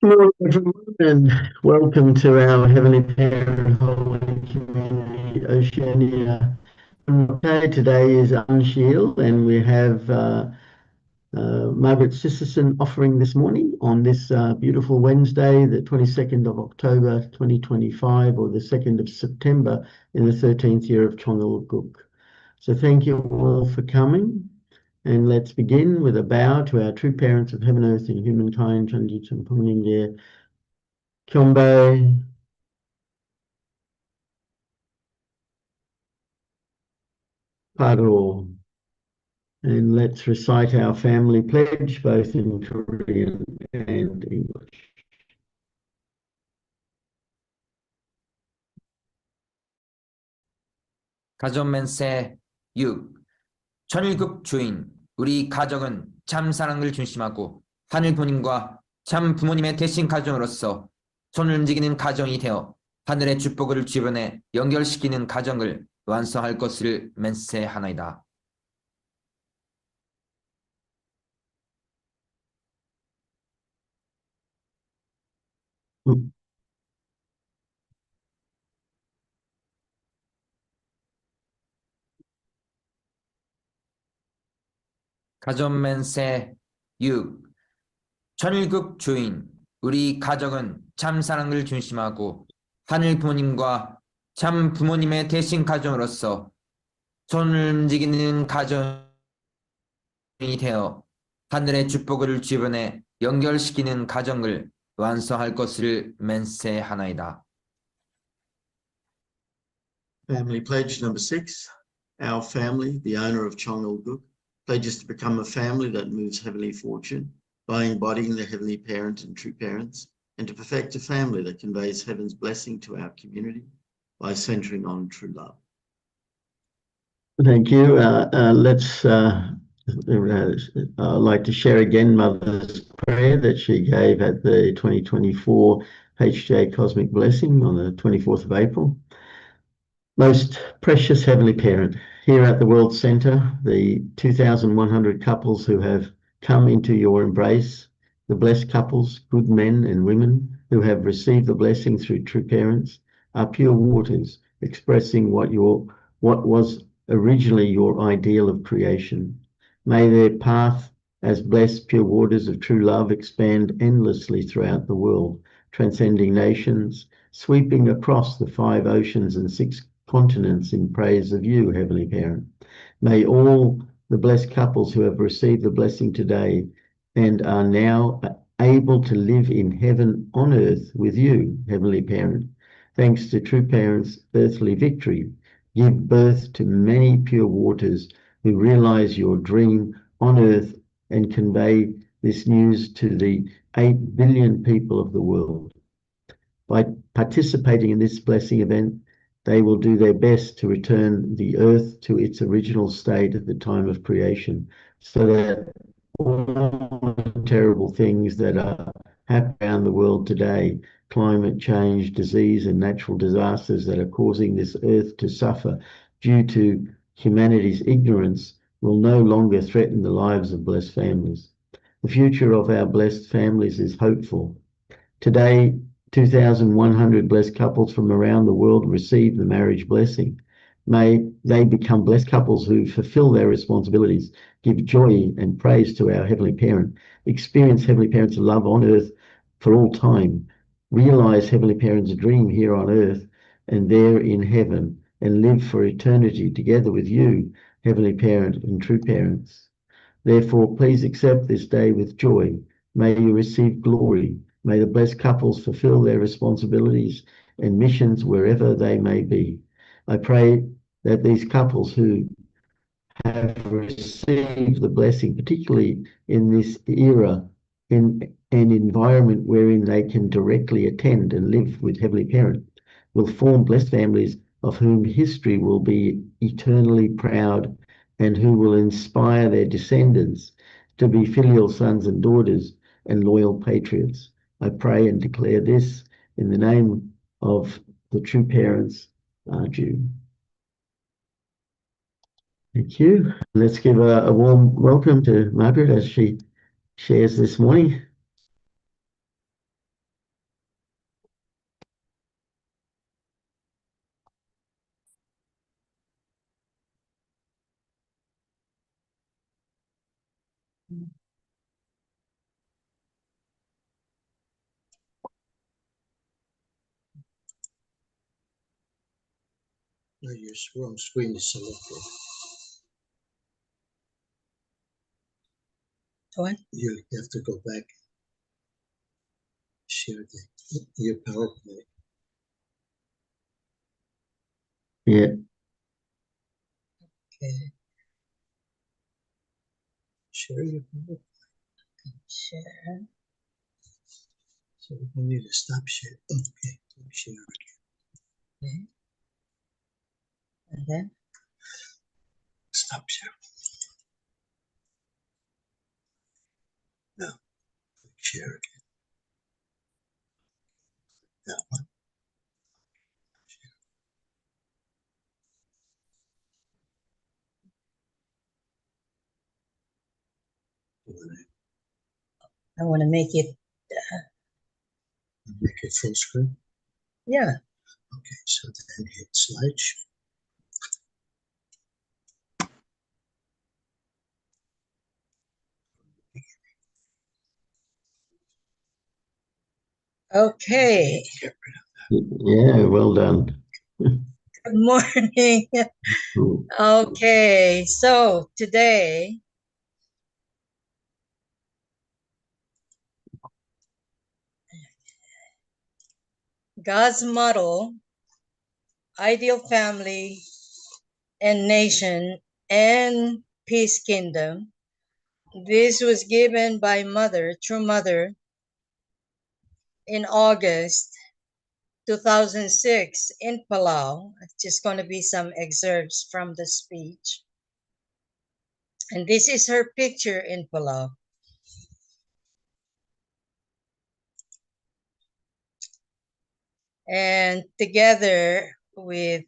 Hello, everyone, and welcome to our Heavenly Parent Holy Community, Oceania. Okay, today is Ahn Shi Il, and we have Margaret Sisserson offering this morning on this beautiful Wednesday, the 22nd of October 2025, or the 2nd of September in the 13th year of Chong Il Guk. So thank you all for coming. And let's begin with a bow to our true parents of heaven, earth, and humankind, Chanji Champaning, Kyombe, Paro. And let's recite our family pledge, both in Korean and English. 가전맨세 6. 천일국 주인, 우리 가정은 참 사랑을 중심하고 하늘 부모님과 참 부모님의 대신 가정으로서 손을 움직이는 가정이 되어 하늘의 축복을 주변에 연결시키는 가정을 완성할 것을 맹세하나이다. 가전맨세 6. 천일국 주인, 우리 가정은 참 사랑을 중심하고 하늘 부모님과 참 부모님의 대신 가정으로서 손을 움직이는 가정이 되어 하늘의 축복을 주변에 연결시키는 가정을 완성할 것을 맹세하나이다. Family pledge number 6. Our family, the owner of Chong Il Guk, pledges to become a family that moves heavenly fortune by embodying the heavenly parent and true parents, and to perfect a family that conveys heaven's blessing to our community by centering on true love. Thank you. Let's I'd like to share again Mother's prayer that she gave at the 2024 HJ Cosmic Blessing on the 24th of April. Most precious Heavenly Parent, here at the World Centre, the 2,100 couples who have come into your embrace, the blessed couples, good men and women who have received the blessing through true parents, are pure waters expressing what was originally your ideal of creation. May their path as blessed pure waters of true love expand endlessly throughout the world, transcending nations, sweeping across the 5 oceans and 6 continents in praise of you, Heavenly Parent. May all the blessed couples who have received the blessing today and are now able to live in heaven on earth with you, Heavenly Parent, thanks to true parents' earthly victory, give birth to many pure waters who realize your dream on earth and convey this news to the 8 billion people of the world. By participating in this blessing event, they will do their best to return the earth to its original state at the time of creation, so that all the terrible things that are happening around the world today, climate change, disease, and natural disasters that are causing this earth to suffer due to humanity's ignorance, will no longer threaten the lives of blessed families. The future of our blessed families is hopeful. Today, 2,100 blessed couples from around the world receive the marriage blessing. May they become blessed couples who fulfill their responsibilities, give joy and praise to our Heavenly Parent, experience Heavenly Parent's love on earth for all time, realize Heavenly Parent's dream here on earth and there in heaven, and live for eternity together with you, Heavenly Parent and true parents. Therefore, please accept this day with joy. May you receive glory. May the blessed couples fulfill their responsibilities and missions wherever they may be. I pray that these couples who have received the blessing, particularly in this era, in an environment wherein they can directly attend and live with Heavenly Parent, will form blessed families of whom history will be eternally proud and who will inspire their descendants to be filial sons and daughters and loyal patriots. I pray and declare this in the name of the true parents, Jude. Thank you. Let's give a warm welcome to Margaret as she shares this morning. No, your wrong screen is selected. What? You have to go back. Share your PowerPoint. Yeah. Okay. Share your PowerPoint. Share. So we need to stop share. Okay. Share again. Okay. And then stop share. No. Share again. That one. I want to make it full screen. Yeah. Okay, so then hit slideshow. Okay. Yeah, well done. Good morning. Okay, so today God's model, ideal family and nation and peace kingdom. This was given by Mother, True Mother, in August 2006 in Palau. It's just going to be some excerpts from the speech. And this is her picture in Palau. And together with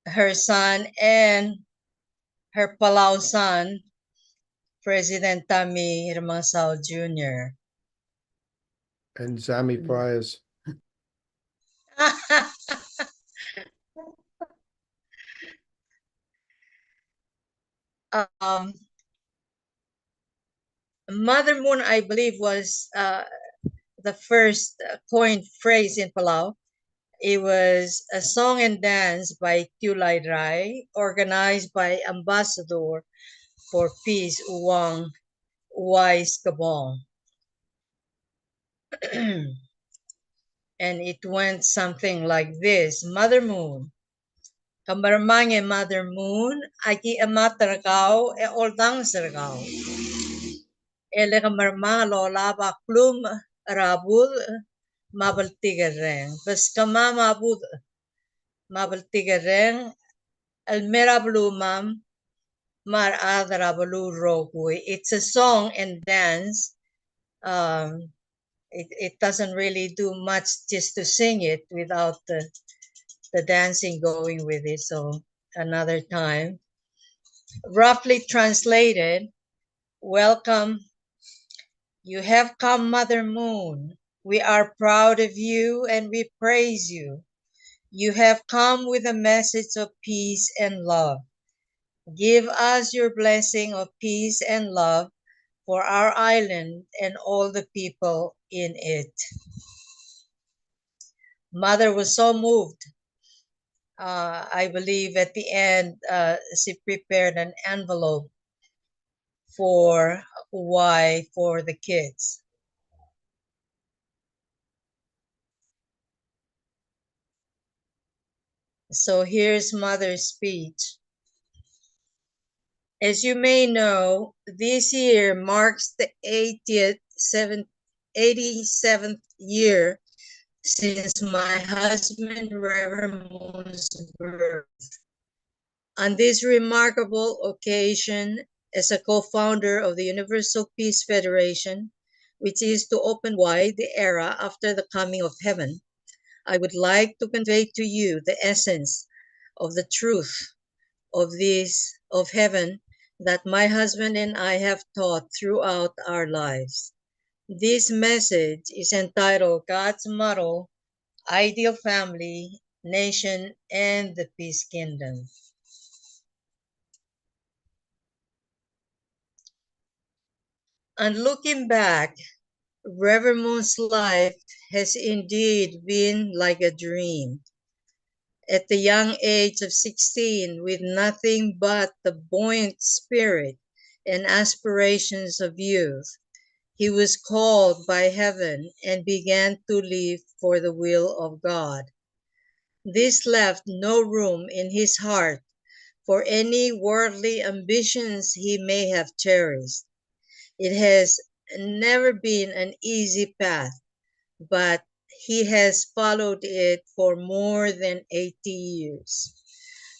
her son and her Palau son, President Tami Hermansau Jr. And Zami Priors. um, Mother Moon, I believe, was the first coined phrase in Palau. It was a song and dance by Tulay Rai, organized by Ambassador for Peace Uwang Wais Kabong. And it went something like this. Mother Moon, Kambarmange Mother Moon, Aki Amatarakaw, e Oldang Sarakaw. Ele Kambarmang Lola Baklum Rabul, Mabaltigareng. Bas Kama Mabud, Mabaltigareng, Almera Blumam, Mar Adrabalu Rokui. It's a song and dance. It doesn't really do much just to sing it without the dancing going with it. So another time. Roughly translated, welcome. You have come, Mother Moon. We are proud of you and we praise you. You have come with a message of peace and love. Give us your blessing of peace and love for our island and all the people in it. Mother was so moved. I believe at the end, she prepared an envelope for why for the kids. So here's Mother's speech. As you may know, this year marks the 87th year since my husband Rev Moon's birth. On this remarkable occasion, as a co-founder of the Universal Peace Federation, which is to open wide the era after the coming of heaven, I would like to convey to you the essence of the truth of heaven that my husband and I have taught throughout our lives. This message is entitled God's Model, Ideal Family, Nation, and the Peace Kingdom. And looking back, Reverend Moon's life has indeed been like a dream. At the young age of 16, with nothing but the buoyant spirit and aspirations of youth, he was called by heaven and began to live for the will of God. This left no room in his heart for any worldly ambitions he may have cherished. It has never been an easy path, but he has followed it for more than 80 years,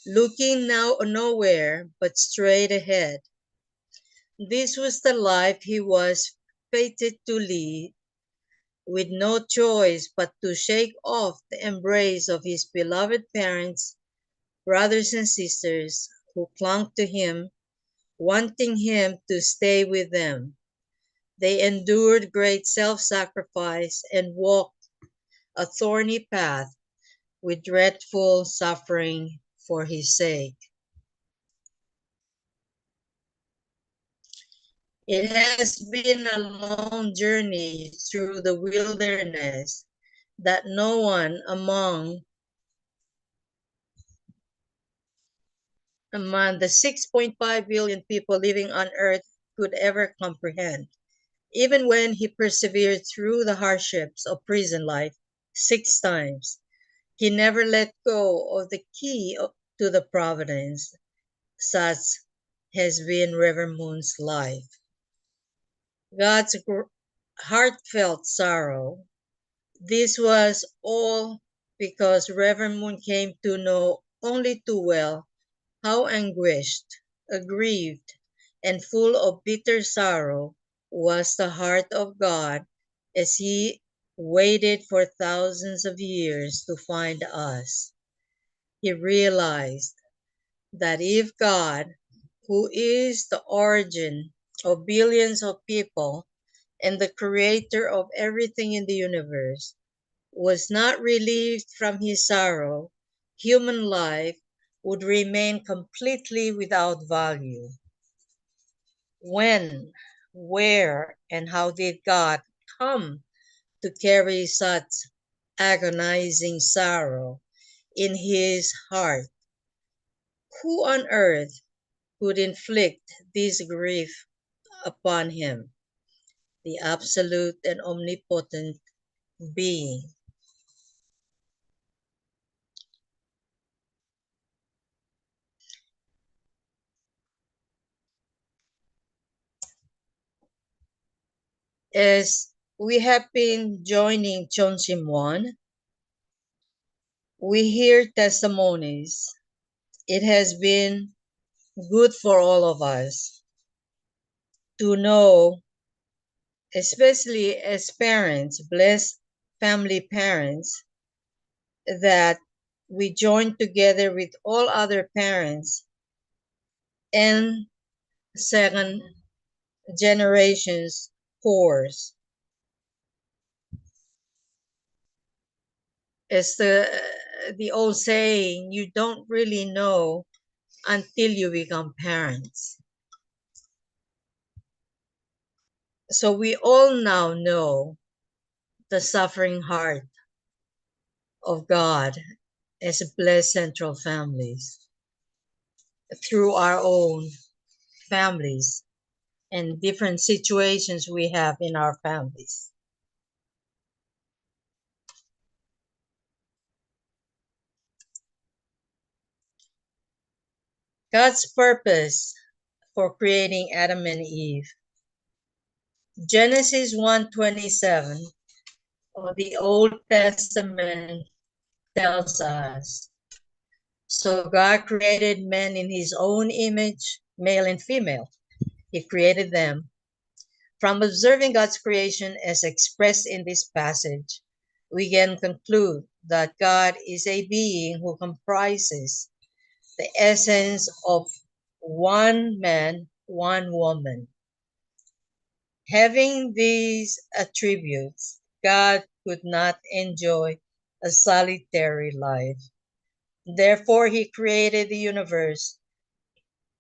looking now nowhere but straight ahead. This was the life he was fated to lead, with no choice but to shake off the embrace of his beloved parents, brothers and sisters who clung to him, wanting him to stay with them. They endured great self-sacrifice and walked a thorny path with dreadful suffering for his sake. It has been a long journey through the wilderness that no one among the 6.5 billion people living on earth could ever comprehend. Even when he persevered through the hardships of prison life 6 times, he never let go of the key to the providence. Such has been Reverend Moon's life. God's heartfelt sorrow. This was all because Reverend Moon came to know only too well how anguished, aggrieved, and full of bitter sorrow was the heart of God as he waited for thousands of years to find us. He realized that if God, who is the origin of billions of people and the creator of everything in the universe, was not relieved from his sorrow, human life would remain completely without value. When, where, and how did God come to carry such agonizing sorrow in his heart? Who on earth could inflict this grief upon him? The absolute and omnipotent being. As we have been joining Chonsimwon, we hear testimonies. It has been good for all of us to know, especially as parents, blessed family parents, that we join together with all other parents and second generations course. As the old saying, you don't really know until you become parents. So we all now know the suffering heart of God as blessed central families through our own families and different situations we have in our families. God's purpose for creating Adam and Eve. Genesis 1:27 of the Old Testament tells us, so God created men in his own image, male and female. He created them. From observing God's creation as expressed in this passage, we can conclude that God is a being who comprises the essence of one man, one woman. Having these attributes, God could not enjoy a solitary life. Therefore, he created the universe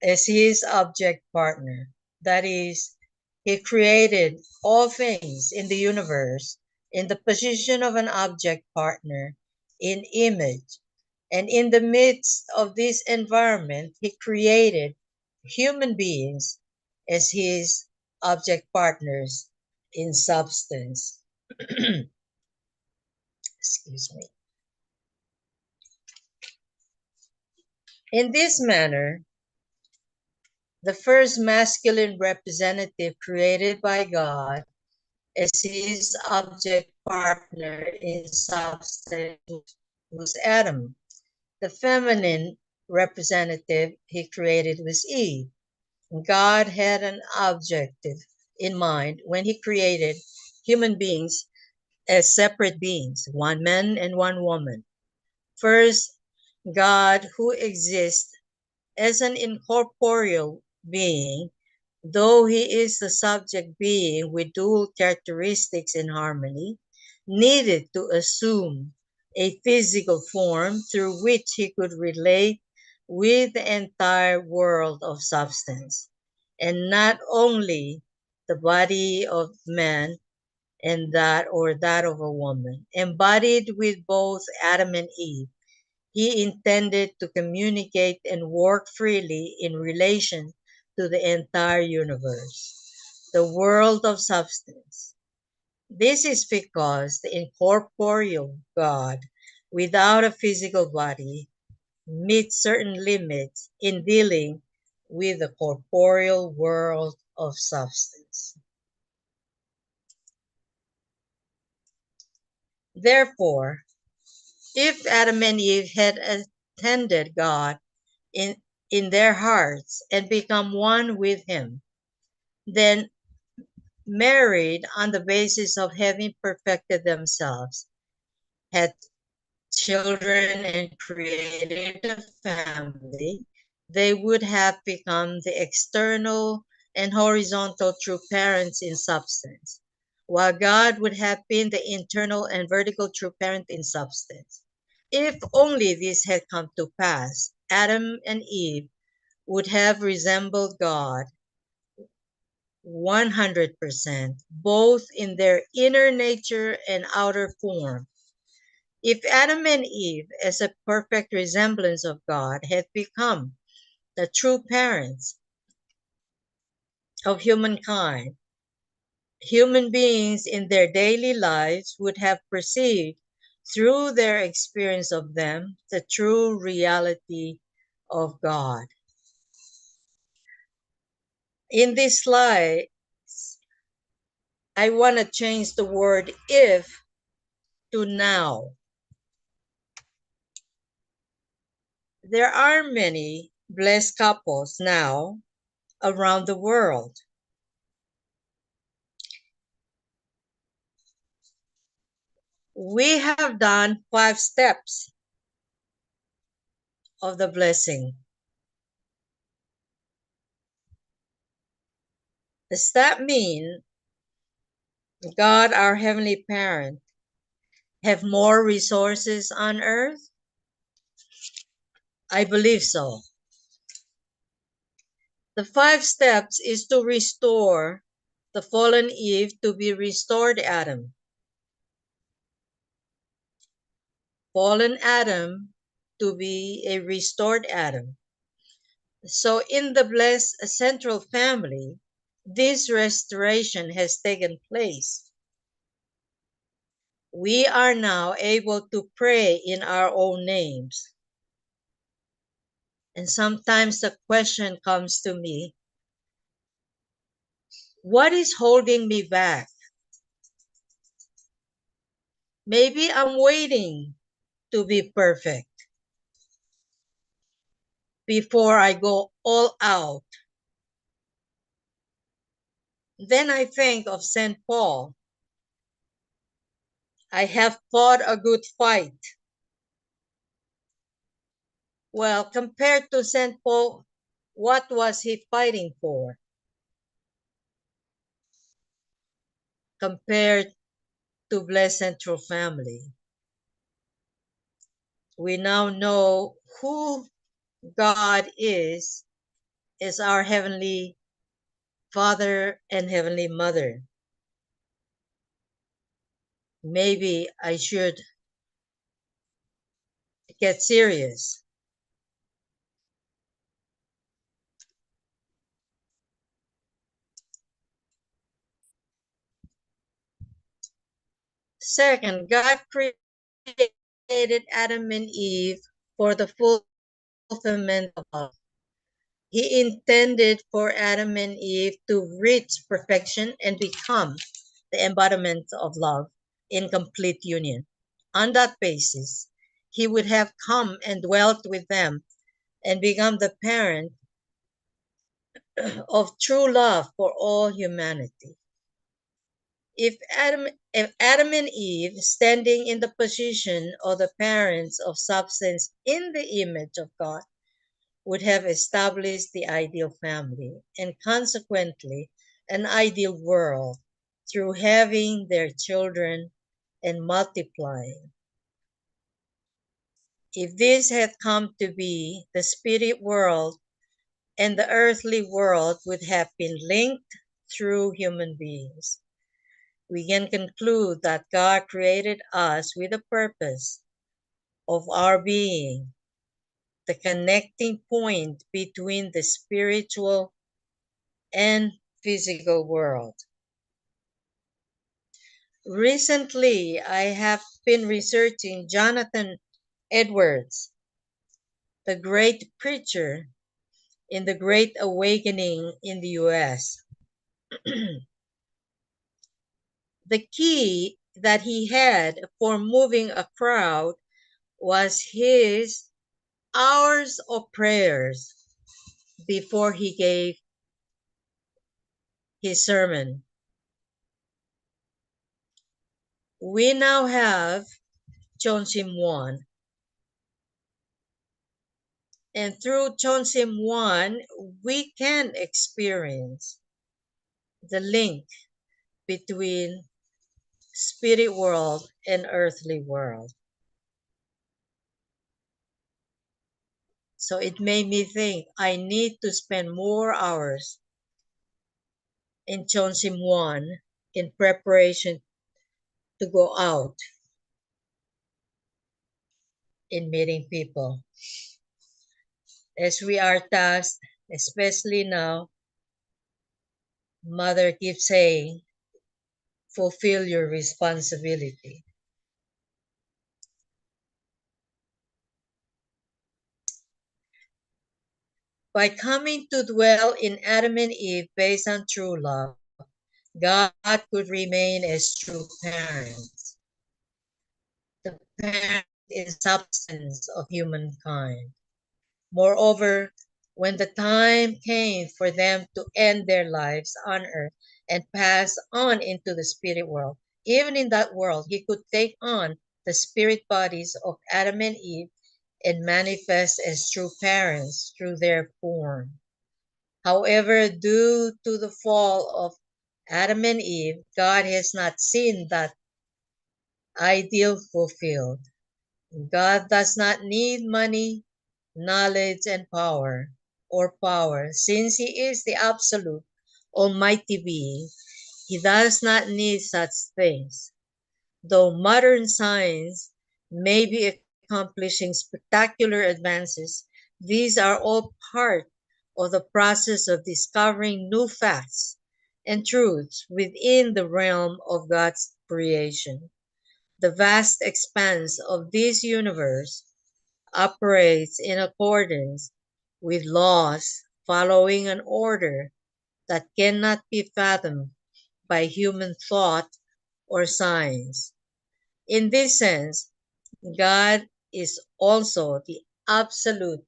as his object partner. That is, he created all things in the universe in the position of an object partner in image. And in the midst of this environment, he created human beings as his object partners in substance. Excuse me. In this manner, the first masculine representative created by God as his object partner in substance was Adam. The feminine representative he created was Eve. God had an objective in mind when he created human beings as separate beings, one man and one woman. First, God, who exists as an incorporeal being, though he is the subject being with dual characteristics in harmony, needed to assume a physical form through which he could relate with the entire world of substance, and not only the body of man and that of a woman. Embodied with both Adam and Eve, he intended to communicate and work freely in relation to the entire universe, the world of substance. This is because the incorporeal God, without a physical body, meets certain limits in dealing with the corporeal world of substance. Therefore, if Adam and Eve had attended God in in their hearts and become one with him, then married on the basis of having perfected themselves, had children and created a family, they would have become the external and horizontal true parents in substance, while God would have been the internal and vertical true parent in substance. If only this had come to pass, Adam and Eve would have resembled God 100%, both in their inner nature and outer form. If Adam and Eve, as a perfect resemblance of God, had become the true parents of humankind, human beings in their daily lives would have perceived through their experience of them the true reality of God. In this slide, I want to change the word if to now. There are many blessed couples now around the world. We have done 5 steps of the blessing. Does that mean God, our Heavenly Parent, have more resources on earth? I believe so. The 5 steps is to restore the fallen Eve to be restored Adam. Fallen Adam to be a restored Adam. So in the blessed central family, this restoration has taken place. We are now able to pray in our own names. And sometimes the question comes to me, what is holding me back? Maybe I'm waiting to be perfect before I go all out. Then I think of St. Paul. I have fought a good fight. Well, compared to St. Paul, what was he fighting for? Compared to Blessed Central Family, we now know who God is our Heavenly Father and Heavenly Mother. Maybe I should get serious. Second, God created Adam and Eve for the fulfillment of love. He intended for Adam and Eve to reach perfection and become the embodiment of love in complete union. On that basis, he would have come and dwelt with them and become the parent of true love for all humanity. If Adam and Eve, standing in the position of the parents of substance in the image of God, would have established the ideal family and consequently an ideal world through having their children and multiplying. If this had come to be, the spirit world and the earthly world would have been linked through human beings. We can conclude that God created us with a purpose of our being, the connecting point between the spiritual and physical world. Recently, I have been researching Jonathan Edwards, the great preacher in the Great Awakening in the US. The key that he had for moving a crowd was his hours of prayers. before he gave his sermon. We now have Chonsim 1. And through Chonsim 1, we can experience the link between spirit world and earthly world. So it made me think I need to spend more hours in Chonsim 1 in preparation to go out in meeting people. As we are tasked, especially now, Mother keeps saying, fulfill your responsibility. By coming to dwell in Adam and Eve based on true love, God could remain as true parents, the parent in substance of humankind. Moreover, when the time came for them to end their lives on earth and pass on into the spirit world, even in that world, he could take on the spirit bodies of Adam and Eve and manifest as true parents through their form. However, due to the fall of Adam and Eve, God has not seen that ideal fulfilled. God does not need money, knowledge, and power, since He is the absolute, almighty being. He does not need such things. Though modern science may be accomplishing spectacular advances, these are all part of the process of discovering new facts and truths within the realm of God's creation. The vast expanse of this universe operates in accordance with laws following an order that cannot be fathomed by human thought or science. In this sense, God is also the absolute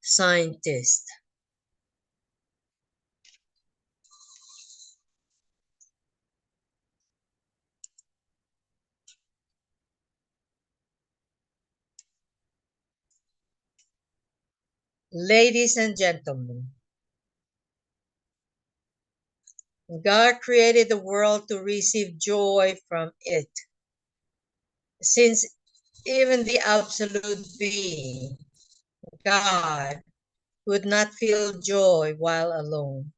scientist. Ladies and gentlemen, God created the world to receive joy from it. Since even the absolute being, God, could not feel joy while alone,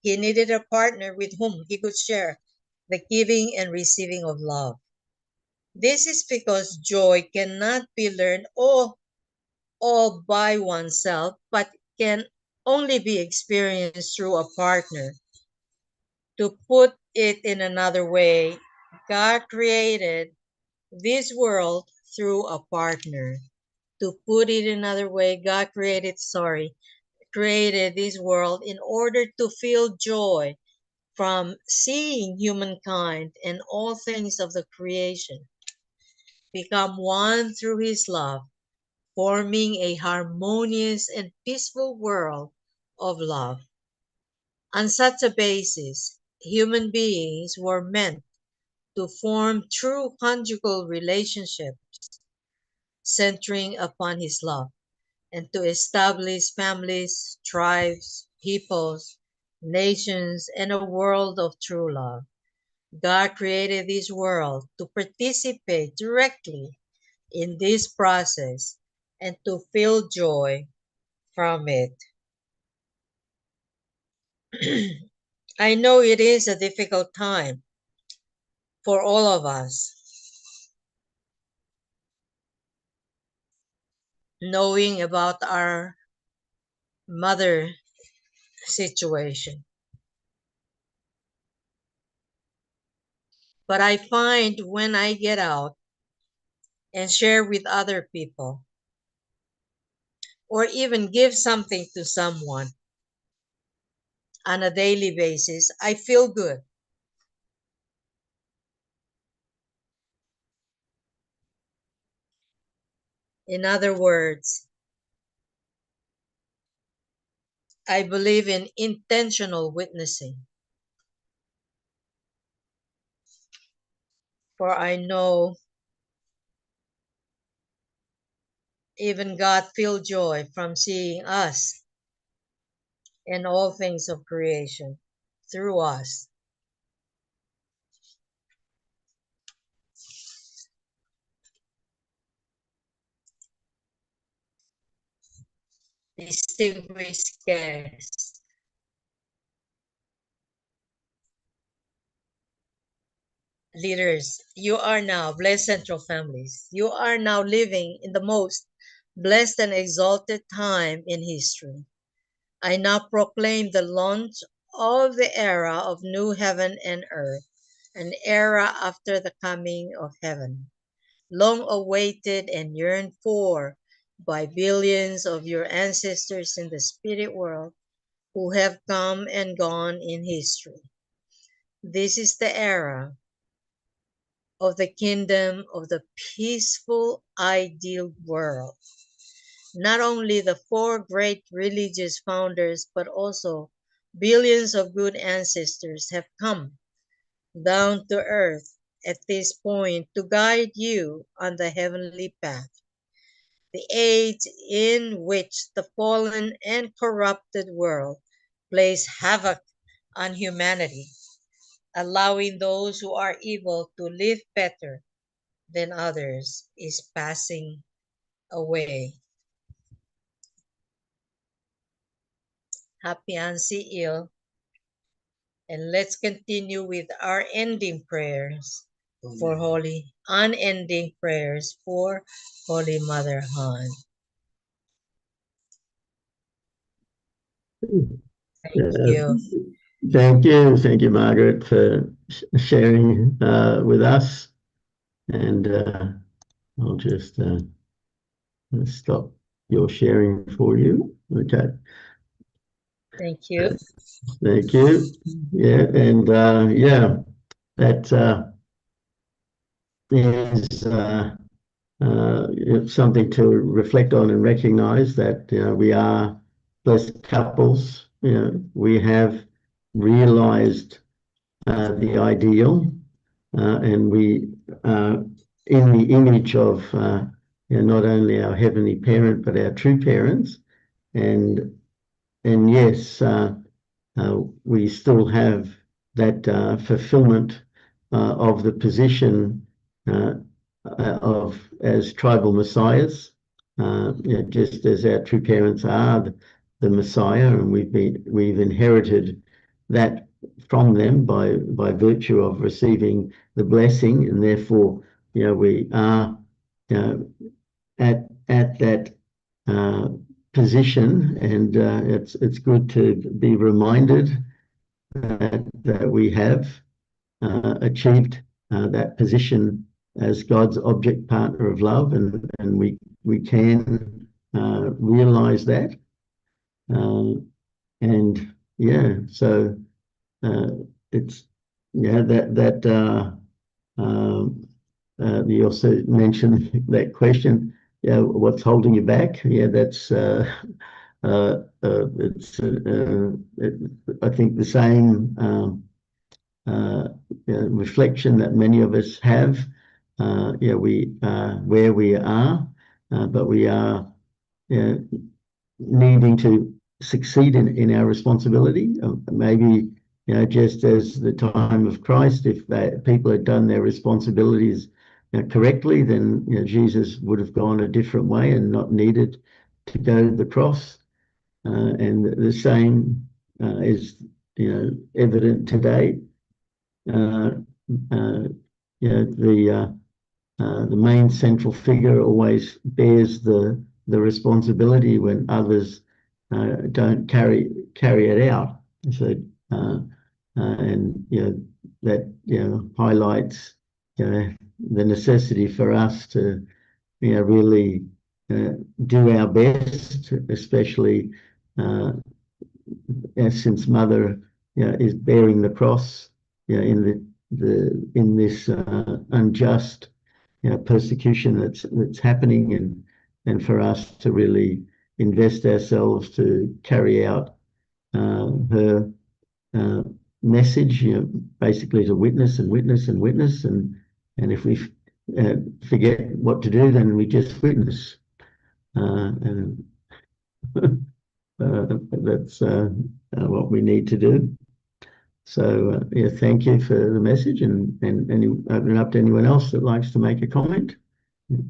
he needed a partner with whom he could share the giving and receiving of love. This is because joy cannot be learned all by oneself, but can only be experienced through a partner. To put it in another way, God created this world through a partner. To put it another way, God created this world in order to feel joy from seeing humankind and all things of the creation become one through his love, forming a harmonious and peaceful world of love. On such a basis, human beings were meant to form true conjugal relationships centering upon his love, and to establish families, tribes, peoples, nations, and a world of true love. God created this world to participate directly in this process and to feel joy from it. I know it is a difficult time for all of us, knowing about our mother situation. But I find when I get out and share with other people, or even give something to someone on a daily basis, I feel good. In other words, I believe in intentional witnessing. For I know even God feels joy from seeing us and all things of creation through us. Distinguished guests, leaders, you are now blessed central families. You are now living in the most blessed and exalted time in history. I now proclaim the launch of the era of new heaven and earth, an era after the coming of heaven, long awaited and yearned for by billions of your ancestors in the spirit world who have come and gone in history. This is the era of the kingdom of the peaceful, ideal world. Not only the four great religious founders, but also billions of good ancestors have come down to earth at this point to guide you on the heavenly path. The age in which the fallen and corrupted world plays havoc on humanity, allowing those who are evil to live better than others, is passing away. Happy Ahn Shi Il. And let's continue with our ending prayers for Holy, unending prayers for Holy Mother Han. Thank you. Thank you, Margaret, for sharing with us. And I'll just stop your sharing for you. Okay. Thank you. Thank you. Yeah, and yeah, that is something to reflect on and recognize that we are blessed couples. We have realized the ideal, and we are in the image of not only our heavenly parent but our true parents, and yes, we still have that fulfillment of the position of as tribal messiahs, just as our true parents are the Messiah, and we've inherited that from them by virtue of receiving the blessing, and therefore we are at that position, and it's good to be reminded that we have achieved that position as God's object partner of love, and we can realize that, and yeah, so it's that you also mentioned that question, what's holding you back? That's it's I think the same reflection that many of us have. We are where we are, but we are needing to succeed in our responsibility. Maybe just as the time of Christ, if people had done their responsibilities correctly, then Jesus would have gone a different way and not needed to go to the cross. And the same is evident today. The main central figure always bears the responsibility when others don't carry it out. So and that highlights the necessity for us to really do our best, especially since Mother is bearing the cross in this unjust persecution that's happening, and for us to really invest ourselves to carry out her message, basically to witness and witness and witness, and if we forget what to do, then we just witness, and that's what we need to do. So yeah, thank you for the message, and open it up to anyone else that likes to make a comment.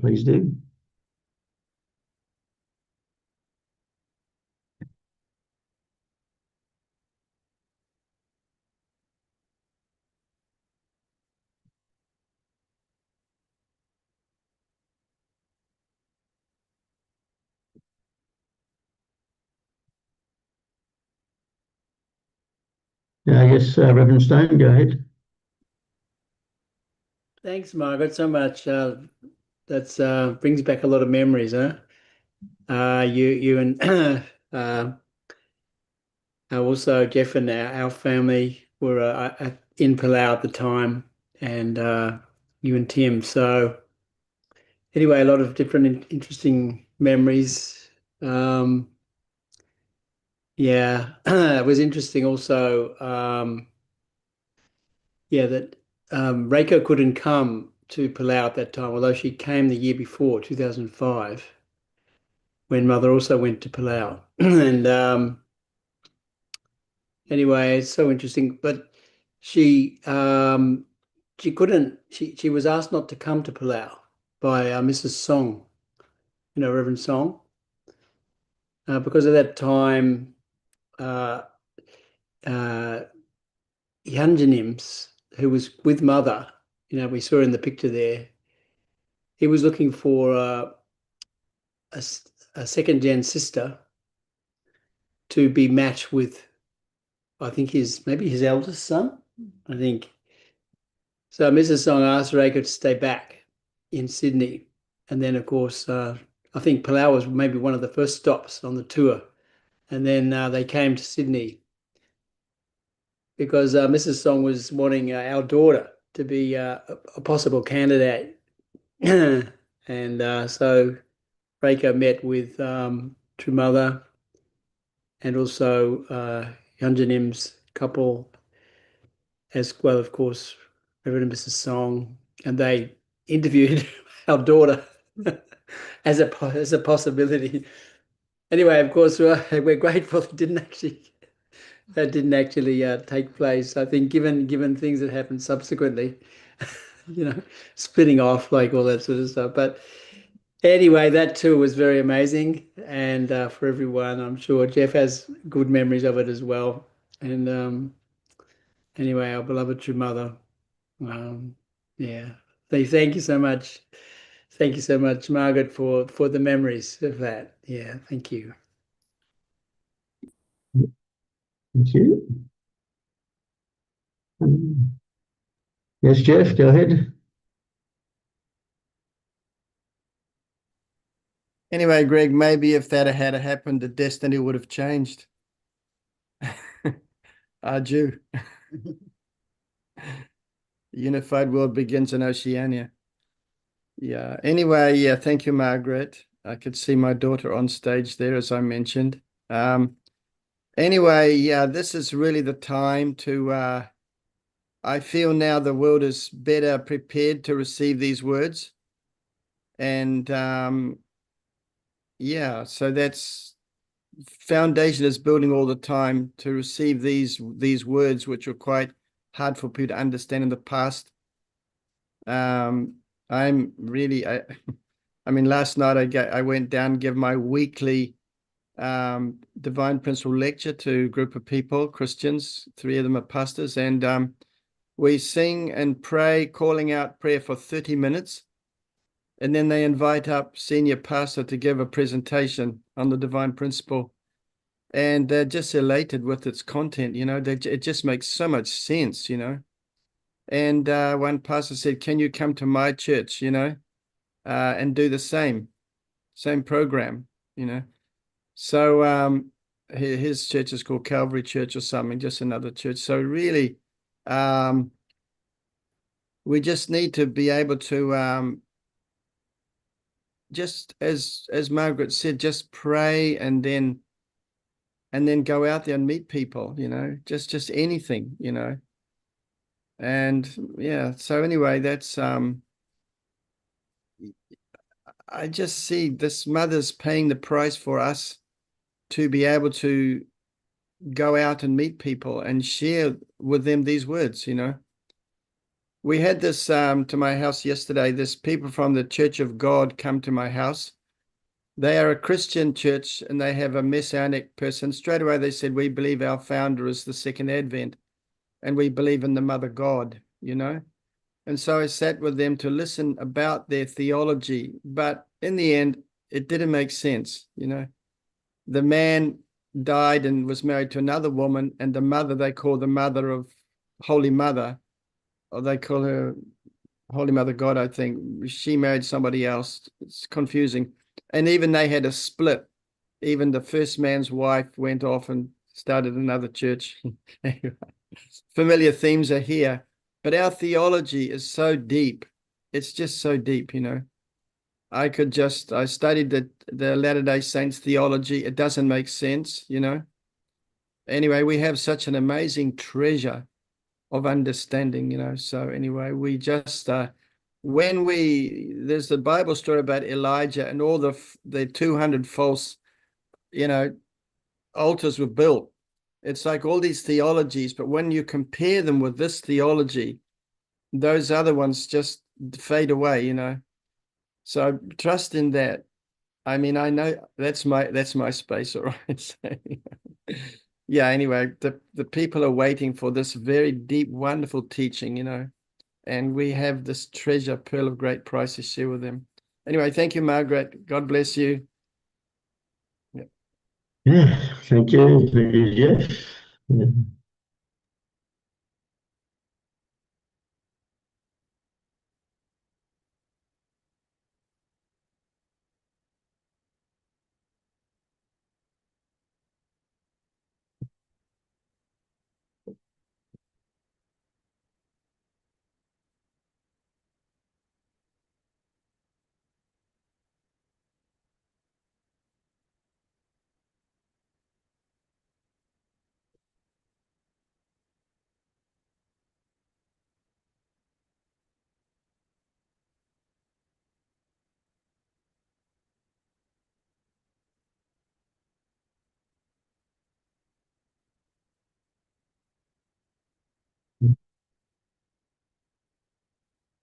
Please do. Yes, Reverend Stone, go ahead. Thanks, Margaret, so much. That's brings back a lot of memories, huh? You and also Jeff and our family were in Palau at the time, and you and Tim. So anyway, a lot of different interesting memories. Yeah, it was interesting also. Yeah, that Reiko couldn't come to Palau at that time, although she came the year before, 2005, when Mother also went to Palau. And anyway, it's so interesting. But she couldn't. She was asked not to come to Palau by Mrs. Song, Reverend Song, because at that time, uh, Yanjanims, who was with Mother, we saw in the picture there, he was looking for a second gen sister to be matched with, I think maybe his eldest son, I think. So Mrs. Song asked Reiko to stay back in Sydney. And then, of course, I think Palau was maybe one of the first stops on the tour. And then they came to Sydney because Mrs. Song was wanting our daughter to be a possible candidate. And so Reiko met with True Mother and also Yunjanim's couple, as well, of course, Reverend Mrs. Song, and they interviewed our daughter as a possibility. Anyway, of course, we're grateful it didn't actually take place. I think given things that happened subsequently, splitting off, like all that sort of stuff. But anyway, that tour was very amazing, and for everyone, I'm sure Jeff has good memories of it as well. And anyway, our beloved True Mother. Yeah. Thank you so much. Thank you so much, Margaret, for the memories of that. Yeah, thank you. Thank you. Yes, Jeff, go ahead. Anyway, Greg, maybe if that had happened, the destiny would have changed. I do. The unified world begins in Oceania. Yeah. Anyway, yeah, thank you, Margaret. I could see my daughter on stage there, as I mentioned. Anyway, yeah, this is really the time to, I feel now the world is better prepared to receive these words. And yeah, so that's foundation is building all the time to receive these words, which are quite hard for people to understand in the past. I'm really, I mean, last night I went down, give my weekly divine principle lecture to a group of people, Christians, 3 of them are pastors, and we sing and pray, calling out prayer for 30 minutes. And then they invite up senior pastor to give a presentation on the divine principle. And they're just elated with its content, it just makes so much sense, And one pastor said, can you come to my church, and do the same program, So his church is called Calvary Church or something, just another church. So really, we just need to be able to just as Margaret said, just pray and then and then go out there and meet people, you know, just anything, you know. And yeah, so anyway, that's I just see this mother's paying the price for us to be able to go out and meet people and share with them these words, you know. We had this to my house yesterday, this people from the Church of God come to my house. They are a Christian church and they have a messianic person. Straight away they said, we believe our founder is the second advent and we believe in the mother God, you know. And so I sat with them to listen about their theology, but in the end, it didn't make sense, you know. The man died and was married to another woman, and the mother they call the mother of Holy Mother, or they call her Holy Mother God, I think. She married somebody else. It's confusing. And even they had a split. Even the first man's wife went off and started another church. Familiar themes are here, but our theology is so deep. It's just so deep, you know. I studied the Latter-day Saints theology. It doesn't make sense, you know. Anyway, we have such an amazing treasure of understanding, you know. So anyway, we just, there's the Bible story about Elijah and all the 200 false, you know, altars were built. It's like all these theologies, but when you compare them with this theology, those other ones just fade away, you know. So trust in that. I mean, I know that's my space, all right. So, yeah, anyway, the people are waiting for this very deep, wonderful teaching, you know, and we have this treasure, pearl of great price to share with them. Anyway, thank you, Margaret. God bless you. Yeah, thank you. Thank you, Jeff. Yeah.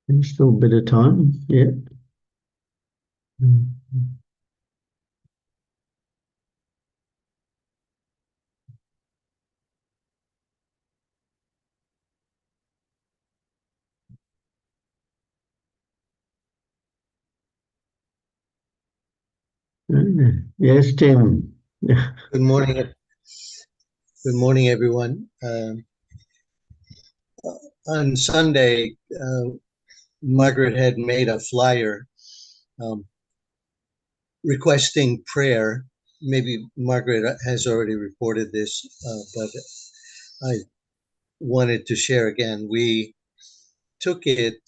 There's still a bit of time, yeah. Yes, Tim. Yeah. Good morning. Good morning, everyone. On Sunday, Margaret had made a flyer requesting prayer. Maybe Margaret has already reported this, but I wanted to share again. We took it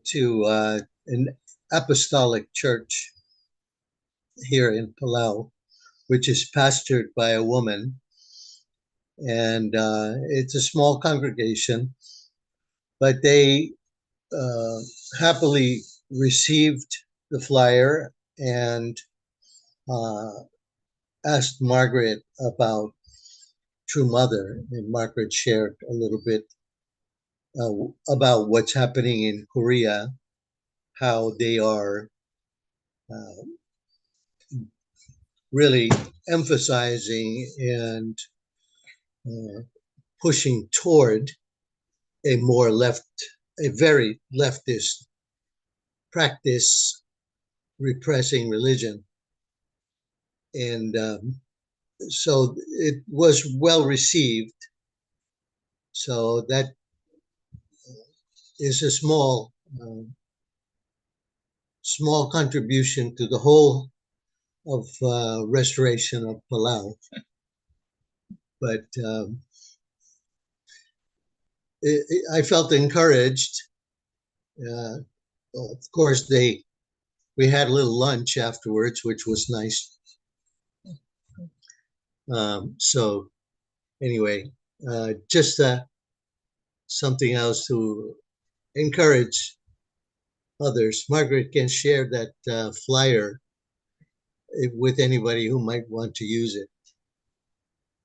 to an apostolic church here in Palau, which is pastored by a woman. And it's a small congregation, but they happily received the flyer and asked Margaret about True Mother. And Margaret shared a little bit about what's happening in Korea, how they are really emphasizing and pushing toward a very leftist practice, repressing religion. And so it was well received. So that is a small contribution to the whole of restoration of Palau. But I felt encouraged. Of course, we had a little lunch afterwards, which was nice. So anyway, just something else to encourage others. Margaret can share that flyer with anybody who might want to use it.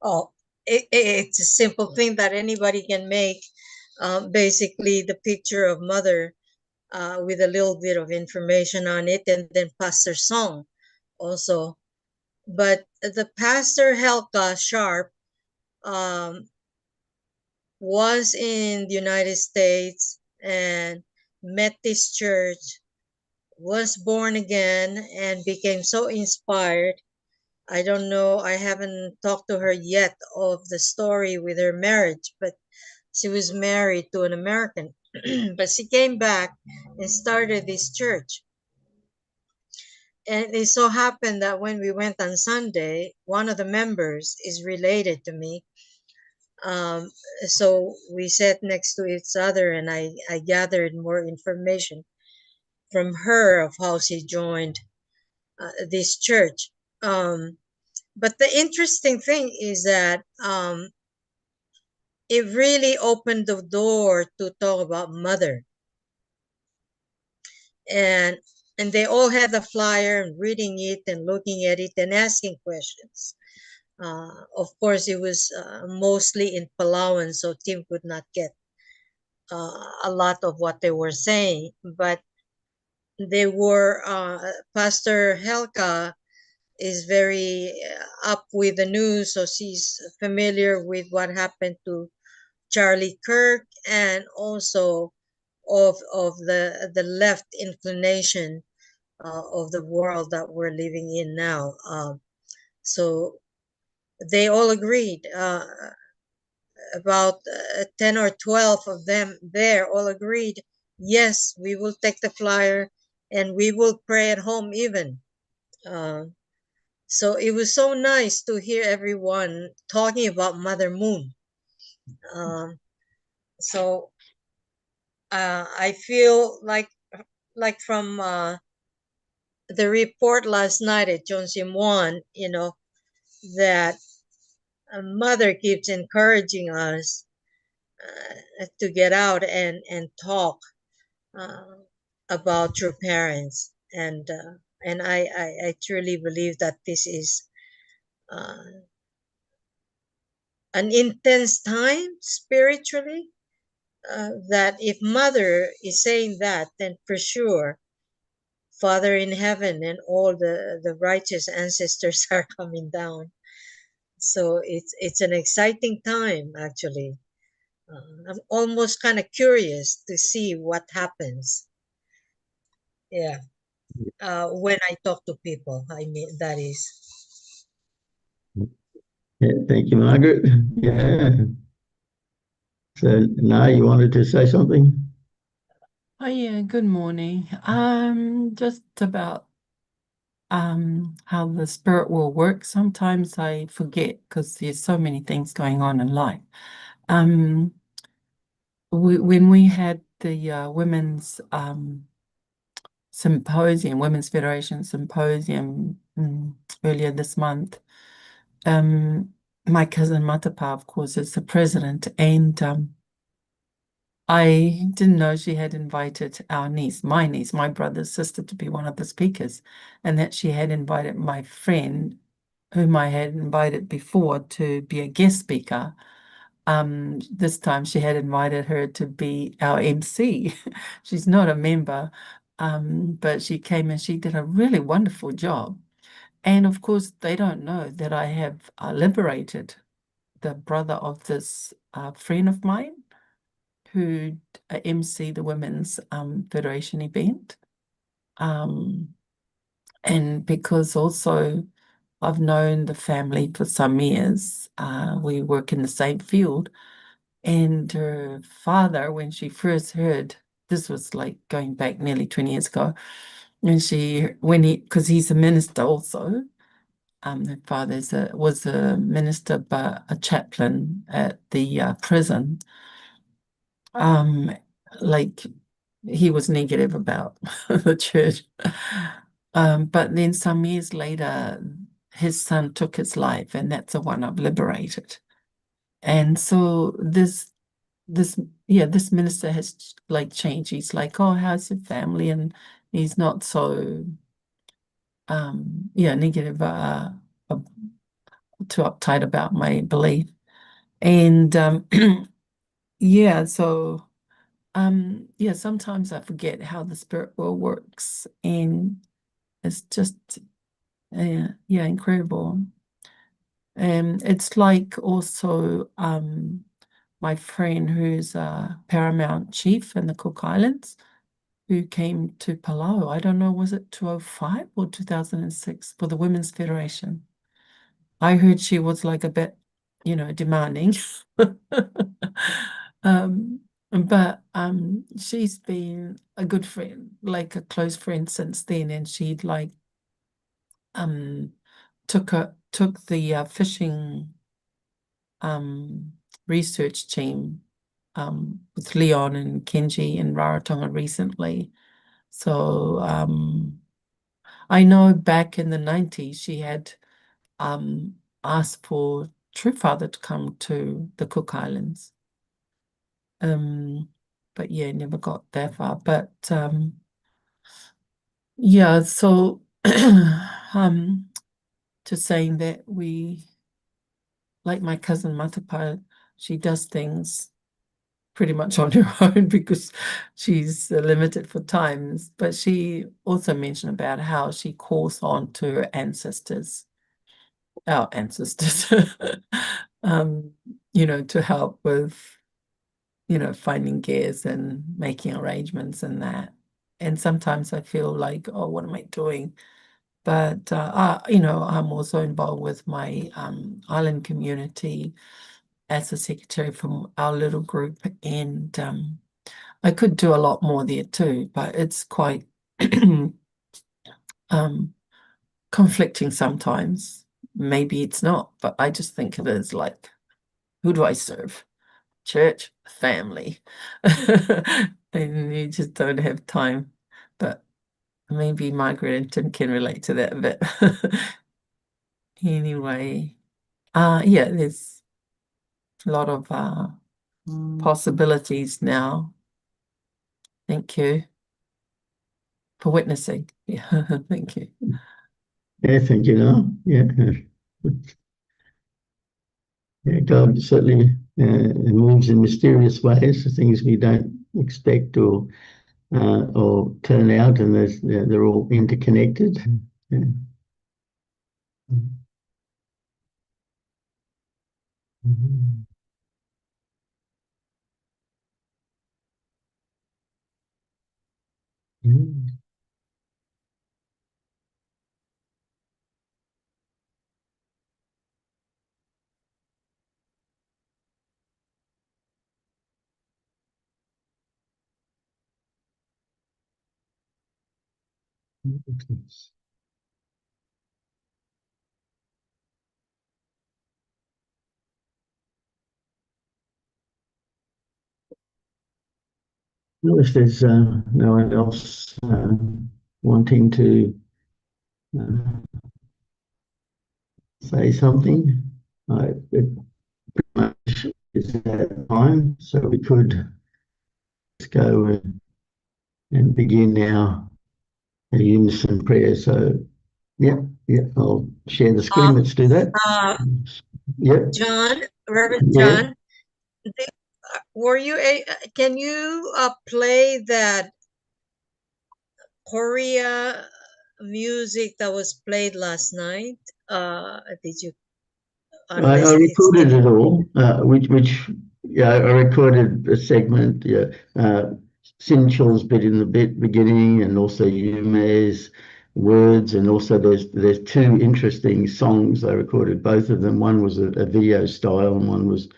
Oh, it's a simple thing that anybody can make. Basically, the picture of mother with a little bit of information on it, and then pastor song also. But the pastor Helga Sharp was in the United States and met this church, was born again, and became so inspired. I don't know, I haven't talked to her yet of the story with her marriage, but she was married to an American. But she came back and started this church. And it so happened that when we went on Sunday, one of the members is related to me. So we sat next to each other, and I gathered more information from her of how she joined this church. But the interesting thing is that it really opened the door to talk about mother. And they all had the flyer and reading it and looking at it and asking questions. Of course, it was mostly in Palawan, so Tim could not get a lot of what they were saying. But they were, Pastor Helka is very up with the news, so she's familiar with what happened to Charlie Kirk, and also of the left inclination of the world that we're living in now. So they all agreed. About 10 or 12 of them there all agreed, yes, we will take the flyer and we will pray at home even. So it was so nice to hear everyone talking about Mother Moon. So I feel like from the report last night at Johnson One, that Mother keeps encouraging us to get out and talk about your parents, and I truly believe that this is an intense time spiritually. That if Mother is saying that, then for sure Father in heaven and all the righteous ancestors are coming down. So it's an exciting time, actually. I'm almost kind of curious to see what happens. Yeah. When I talk to people, I mean, that is. Yeah, thank you, Margaret. Yeah. So now you wanted to say something? Oh yeah, good morning. Just about how the spirit will work. Sometimes I forget because there's so many things going on in life. When we had the women's symposium, Women's Federation symposium earlier this month, my cousin Matapa, of course, is the president, and I didn't know she had invited our niece, my brother's sister, to be one of the speakers, and that she had invited my friend, whom I had invited before, to be a guest speaker. This time she had invited her to be our MC. She's not a member, but she came and she did a really wonderful job. And of course, they don't know that I have liberated the brother of this friend of mine who MC the Women's Federation event. And because also I've known the family for some years, we work in the same field, and her father, when she first heard, this was like going back nearly 20 years ago, because he's a minister also, her father was a minister, but a chaplain at the prison. Like he was negative about the church. But then some years later, his son took his life, and that's the one I've liberated. And so this minister has like changed. He's like, oh, how's your family? And he's not so negative, too uptight about my belief. And sometimes I forget how the spirit world works, and it's just incredible. And it's like also my friend who's a paramount chief in the Cook Islands, who came to Palau. I don't know, was it 2005 or 2006 for the Women's Federation? I heard she was like a bit, demanding. But she's been a good friend, like a close friend since then, and she'd like took the fishing research team with Leon and Kenji in Rarotonga recently. So I know back in the 90s she had asked for True Father to come to the Cook Islands. But yeah, never got that far. But so just saying that we, like my cousin Matapa, she does things pretty much on her own because she's limited for times. But she also mentioned about how she calls on to her ancestors, our ancestors, to help with, finding gears and making arrangements and that. And sometimes I feel like, oh, what am I doing? But, I'm also involved with my island community as a secretary from our little group. And I could do a lot more there too, but it's quite conflicting sometimes. Maybe it's not, but I just think it is like, who do I serve? Church, family. And you just don't have time. But maybe Margaret and Tim can relate to that a bit. Anyway, there's a lot of possibilities now. Thank you for witnessing. Yeah, thank you. Yeah, thank you. No, yeah. Yeah, God certainly moves in mysterious ways, things we don't expect or turn out, and they're all interconnected. Yeah. Mhm. Mhm. Well, if there's no one else wanting to say something, it pretty much is that time, so we could just go and begin our unison prayer. So, I'll share the screen. Let's do that. Yep. John, Reverend Yeah. John, can you play that Korea music that was played last night? Did you? I recorded it all, I recorded a segment, Sinchul's bit in the beginning, and also Yume's words, and also there's two interesting songs I recorded, both of them. One was a video style and one was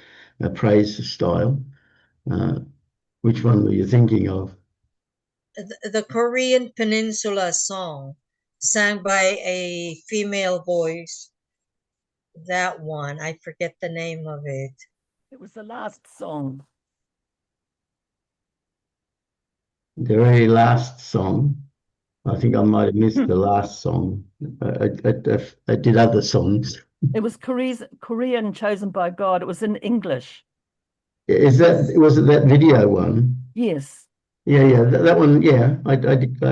a praise style. Which one were you thinking of? The Korean Peninsula song, sang by a female voice. That one, I forget the name of it. It was the last song. The very last song. I think I might have missed the last song. I did other songs. It was Korean chosen by God. It was in English. Was it that video one? Yes. Yeah, that one. Yeah, I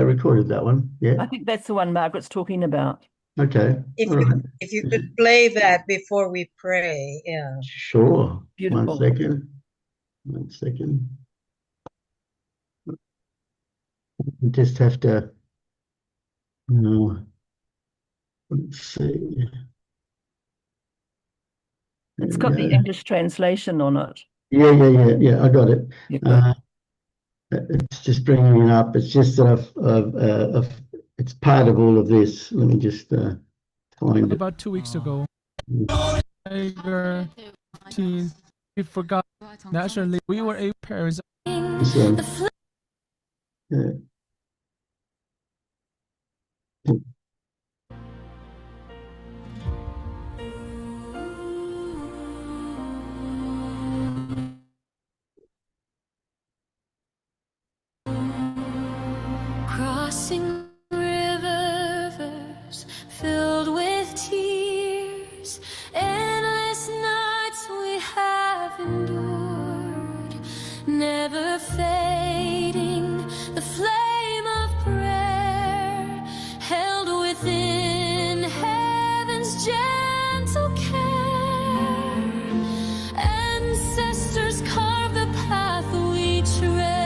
recorded that one. Yeah. I think that's the one Margaret's talking about. Okay. If you could play that before we pray, yeah. Sure. Beautiful. 1 second. We just have to. Let's see. It's got the English translation on it. Yeah. I got it. Yeah, It's just bringing it up. It's just that it's part of all of this. Let me just find it. About 2 weeks ago, Tiger, we forgot naturally we were a parents. Yeah. Crossing rivers filled with tears, endless nights we have endured, never fading, the flame of prayer held within heaven's gentle care. Ancestors carve the path we tread,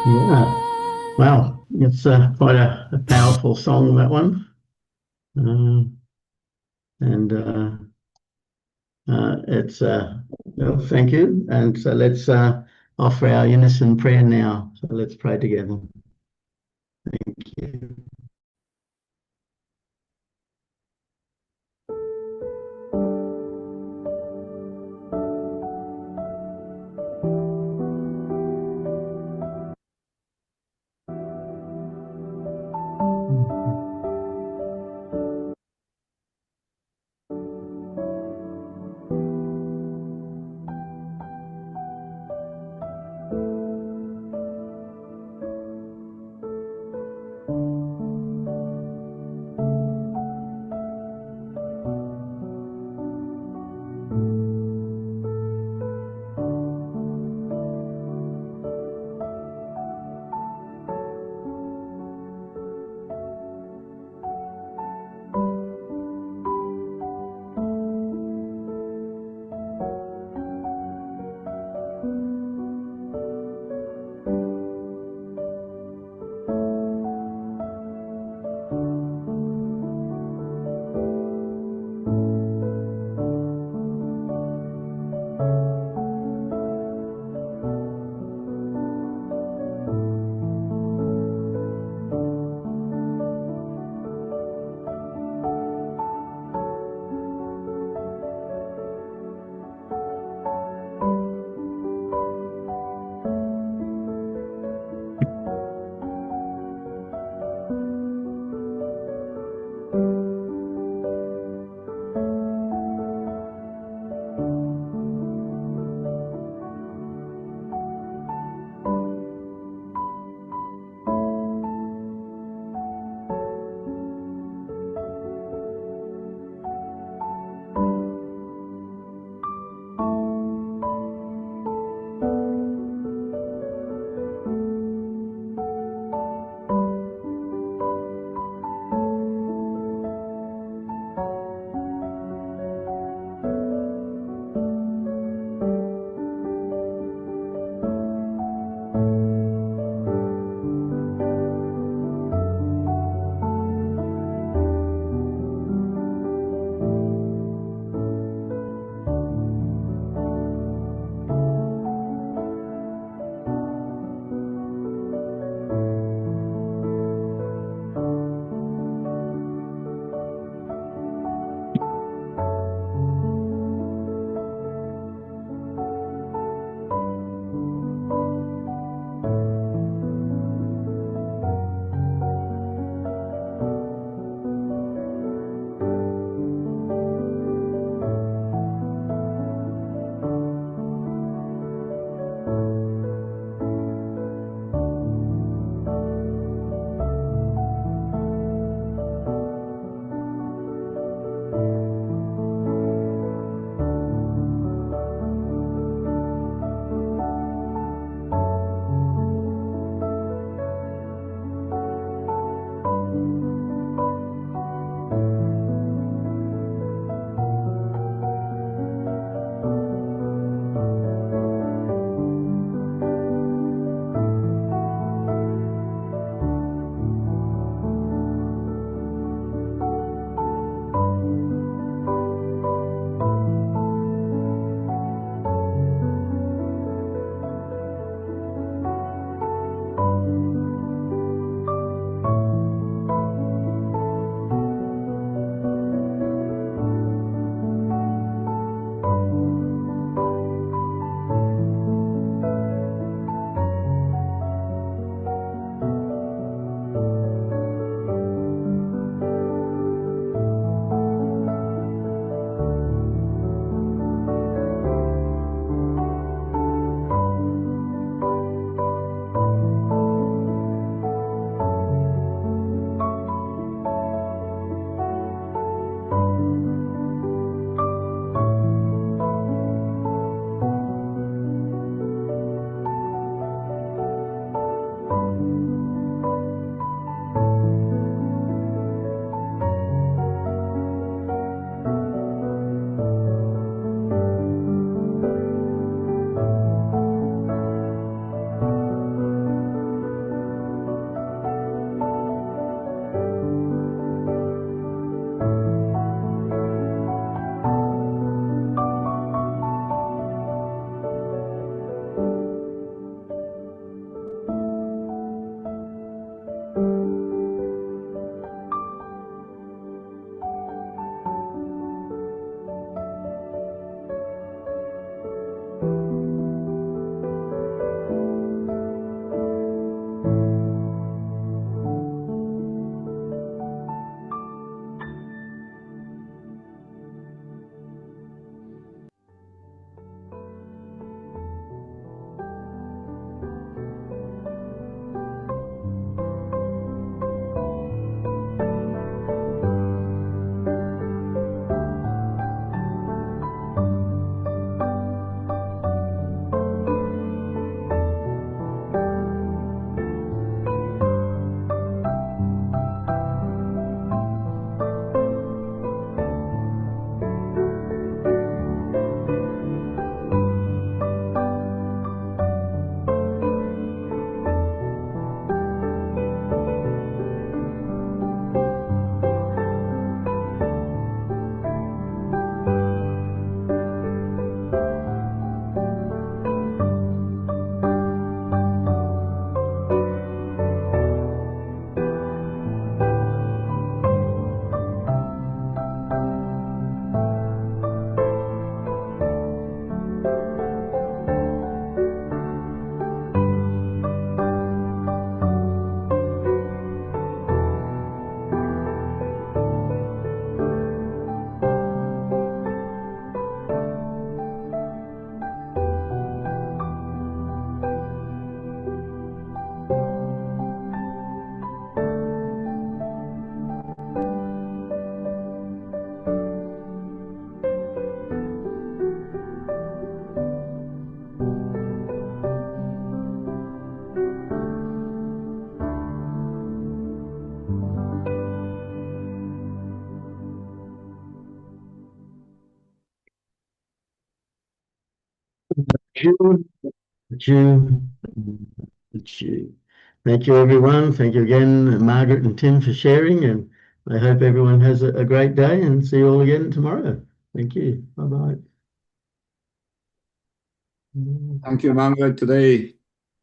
Yeah. Wow, it's quite a powerful song, that one. And it's Well, thank you. And so let's offer our unison prayer now. So let's pray together. Thank you. Jew, Jew, Jew. Thank you, everyone. Thank you again, Margaret and Tim, for sharing. And I hope everyone has a great day and see you all again tomorrow. Thank you. Bye-bye. Thank you, Margaret, today.